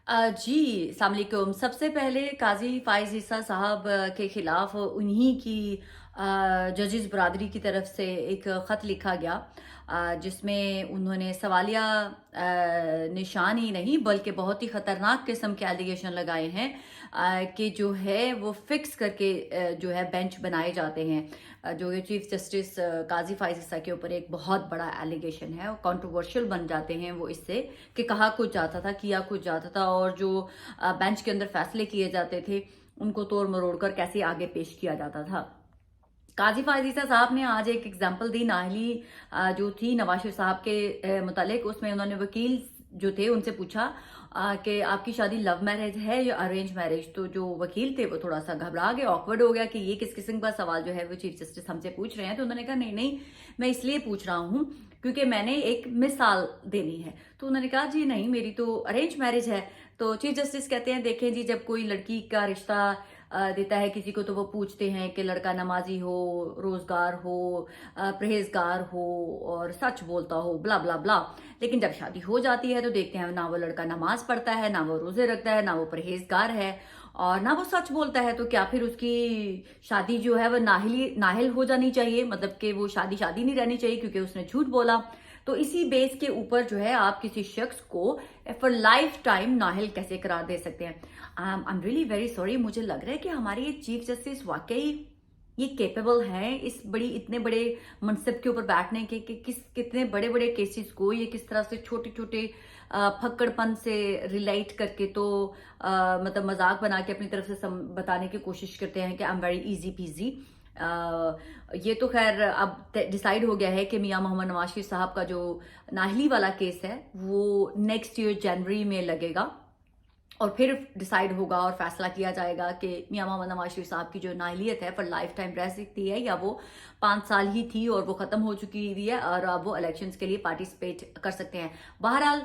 जी, अस्सलाम वालेकुम। सबसे पहले काज़ी फ़ाइज़ ईसा साहब के ख़िलाफ़ उन्हीं की जजेस बरादरी की तरफ से एक ख़त लिखा गया, जिसमें उन्होंने सवालिया निशान ही नहीं बल्कि बहुत ही ख़तरनाक किस्म के एलिगेशन लगाए हैं, कि जो है वो फ़िक्स करके जो है बेंच बनाए जाते हैं। जो ये चीफ़ जस्टिस काज़ी फ़ाइज़ ईसा के ऊपर एक बहुत बड़ा एलिगेशन है और कंट्रोवर्शियल बन जाते हैं वो इससे, कि कहा कुछ जाता था, किया कुछ जाता था, और जो बेंच के अंदर फैसले किए जाते थे उनको तोड़ मरोड़ कर कैसे आगे पेश किया जाता था। काजी फ़ायज़ ईसा साहब ने आज एक एग्जाम्पल दी नाहली जो थी नवाज शरीफ साहब के मुतालिक। उसमें उन्होंने वकील जो थे उनसे पूछा कि आपकी शादी लव मैरिज है या अरेंज मैरिज। तो जो वकील थे वो थोड़ा सा घबरा गए, ऑकवर्ड हो गया कि ये किस किस्म का सवाल जो है वो चीफ जस्टिस हमसे पूछ रहे हैं। तो उन्होंने कहा नहीं नहीं, मैं इसलिए पूछ रहा हूँ क्योंकि मैंने एक मिसाल देनी है। तो उन्होंने कहा जी नहीं, मेरी तो अरेंज मैरिज है। तो चीफ जस्टिस कहते हैं देखें जी, जब कोई लड़की का रिश्ता देता है किसी को तो वो पूछते हैं कि लड़का नमाजी हो, रोजगार हो, परहेजगार हो और सच बोलता हो, ब्ला ब्ला ब्ला। लेकिन जब शादी हो जाती है तो देखते हैं ना वो लड़का नमाज पढ़ता है, ना वो रोजे रखता है, ना वो परहेजगार है और ना वो सच बोलता है। तो क्या फिर उसकी शादी जो है वो नाहिल हो जानी चाहिए, मतलब कि वो शादी शादी नहीं रहनी चाहिए क्योंकि उसने झूठ बोला। तो इसी बेस के ऊपर जो है आप किसी शख्स को फॉर लाइफ टाइम नाहिल कैसे करार दे सकते हैं। I am really very sorry, मुझे लग रहा है कि हमारे ये चीफ जस्टिस वाकई ये केपेबल हैं इस इतने बड़े मनसब के ऊपर बैठने के, कि कितने बड़े बड़े केसेस को ये किस तरह से छोटे छोटे फक्कड़पन से रिलेट करके, तो मतलब मजाक बना के अपनी तरफ से बताने की कोशिश करते हैं कि I am very easy PG. ये तो खैर अब डिसाइड हो गया है कि मियां मोहम्मद नवाज शरीफ साहब का जो नाहली वाला केस है वो नेक्स्ट ईयर जनवरी में लगेगा और फिर डिसाइड होगा और फैसला किया जाएगा कि मियां मोहम्मद नवाज शरीफ साहब की जो नाहलियत है पर लाइफ टाइम रह सकती है या वो 5 साल ही थी और वो खत्म हो चुकी हुई है और अब वो इलेक्शंस के लिए पार्टिसिपेट कर सकते हैं। बहरहाल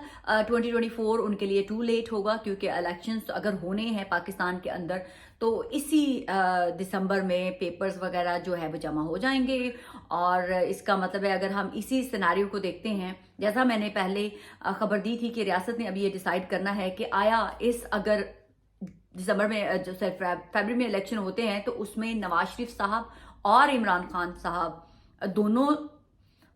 2024 उनके लिए टू लेट होगा क्योंकि इलेक्शंस अगर होने हैं पाकिस्तान के अंदर तो इसी दिसंबर में पेपर्स वगैरह जो है वो जमा हो जाएंगे। और इसका मतलब है अगर हम इसी सिनेरियो को देखते हैं, जैसा मैंने पहले खबर दी थी कि रियासत ने अभी ये डिसाइड करना है कि आया इस अगर दिसंबर में जो फरवरी में इलेक्शन होते हैं तो उसमें नवाज शरीफ साहब और इमरान खान साहब दोनों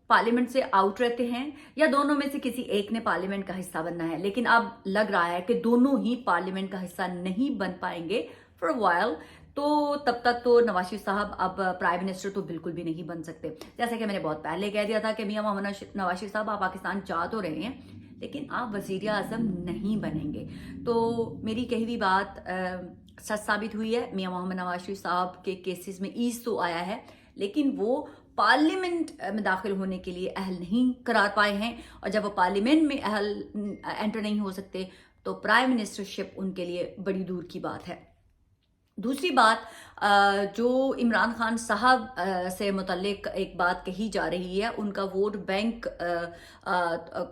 पार्लियामेंट से आउट रहते हैं या दोनों में से किसी एक ने पार्लियामेंट का हिस्सा बनना है। लेकिन अब लग रहा है कि दोनों ही पार्लियामेंट का हिस्सा नहीं बन पाएंगे फॉर वाइल। तो तब तक तो नवाज शरीफ साहब अब प्राइम मिनिस्टर तो बिल्कुल भी नहीं बन सकते। जैसा कि मैंने बहुत पहले कह दिया था कि मियां मोहम्मद नवाज शरीफ साहब आप पाकिस्तान जा तो रहे हैं लेकिन आप वजीर आजम नहीं बनेंगे। तो मेरी कही हुई बात सच साबित हुई है। मियां मोहम्मद नवाज शरीफ साहब के केसेस में ईज तो आया है लेकिन वो पार्लियामेंट में दाखिल होने के लिए अहल नहीं करार पाए हैं और जब वो पार्लियामेंट में अहल एंटर नहीं हो सकते तो प्राइम मिनिस्टरशिप उनके लिए बड़ी दूर की बात है। दूसरी बात, जो इमरान खान साहब से मुतल्लिक एक बात कही जा रही है, उनका वोट बैंक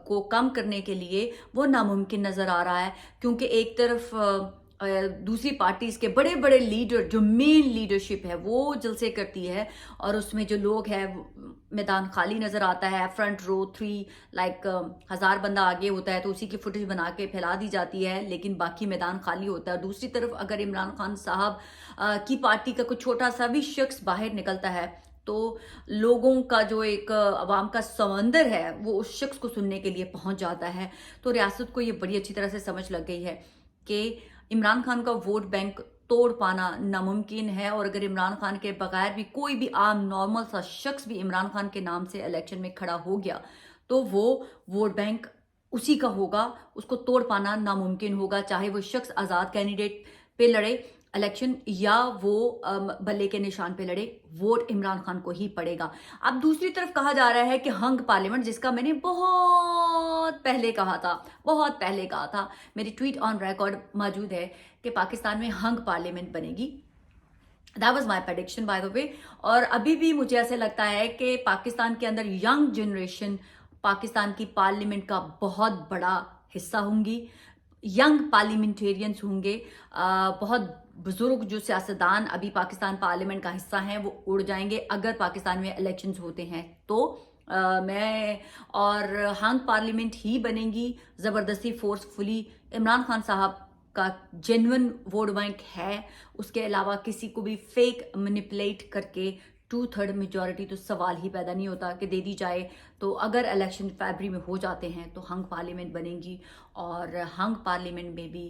को कम करने के लिए वो नामुमकिन नज़र आ रहा है क्योंकि एक तरफ दूसरी पार्टीज के बड़े बड़े लीडर जो मेन लीडरशिप है वो जलसे करती है और उसमें जो लोग हैं मैदान खाली नजर आता है। फ्रंट रो 3 लाइक 1000 बंदा आगे होता है तो उसी की फुटेज बना के फैला दी जाती है लेकिन बाकी मैदान खाली होता है। दूसरी तरफ अगर इमरान खान साहब की पार्टी का कोई छोटा सा भी शख्स बाहर निकलता है तो लोगों का जो एक अवाम का समंदर है वो उस शख्स को सुनने के लिए पहुंच जाता है। तो रियासत को ये बड़ी अच्छी तरह से समझ लग गई है कि इमरान खान का वोट बैंक तोड़ पाना नामुमकिन है और अगर इमरान खान के बगैर भी कोई भी आम नॉर्मल सा शख्स भी इमरान खान के नाम से इलेक्शन में खड़ा हो गया तो वो वोट बैंक उसी का होगा, उसको तोड़ पाना नामुमकिन होगा। चाहे वो शख्स आज़ाद कैंडिडेट पे लड़े इलेक्शन या वो बल्ले के निशान पे लड़े, वोट इमरान खान को ही पड़ेगा। अब दूसरी तरफ कहा जा रहा है कि हंग पार्लियामेंट, जिसका मैंने बहुत पहले कहा था, बहुत पहले कहा था, मेरी ट्वीट ऑन रिकॉर्ड मौजूद है कि पाकिस्तान में हंग पार्लियामेंट बनेगी। That was my prediction by the way. और अभी भी मुझे ऐसे लगता है कि पाकिस्तान के अंदर यंग जनरेशन पाकिस्तान की पार्लियामेंट का बहुत बड़ा हिस्सा होंगी, यंग पार्लियामेंटेरियंस होंगे। बहुत बुजुर्ग जो सियासतदान अभी पाकिस्तान पार्लियामेंट का हिस्सा हैं वो उड़ जाएंगे अगर पाकिस्तान में इलेक्शंस होते हैं तो। میں اور ہنگ پارلیمنٹ ہی بنے گی زبردستی فورسفلی. عمران خان صاحب کا جینون ووٹ بینک ہے، اس کے علاوہ کسی کو بھی فیک مینیپولیٹ کر کے 2/3 میجورٹی تو سوال ہی پیدا نہیں ہوتا کہ دے دی جائے. تو اگر الیکشن فیبری میں ہو جاتے ہیں تو ہنگ پارلیمنٹ بنے گی، اور ہنگ پارلیمنٹ میں بھی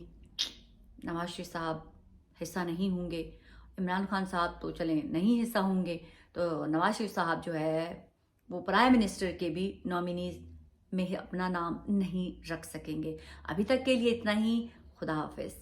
نواز شریف صاحب حصہ نہیں ہوں گے. عمران خان صاحب تو چلیں نہیں حصہ ہوں گے، تو نواز شریف صاحب جو ہے وہ پرائم منسٹر کے بھی نامینیز میں اپنا نام نہیں رکھ سکیں گے. ابھی تک کے لیے اتنا ہی. خدا حافظ.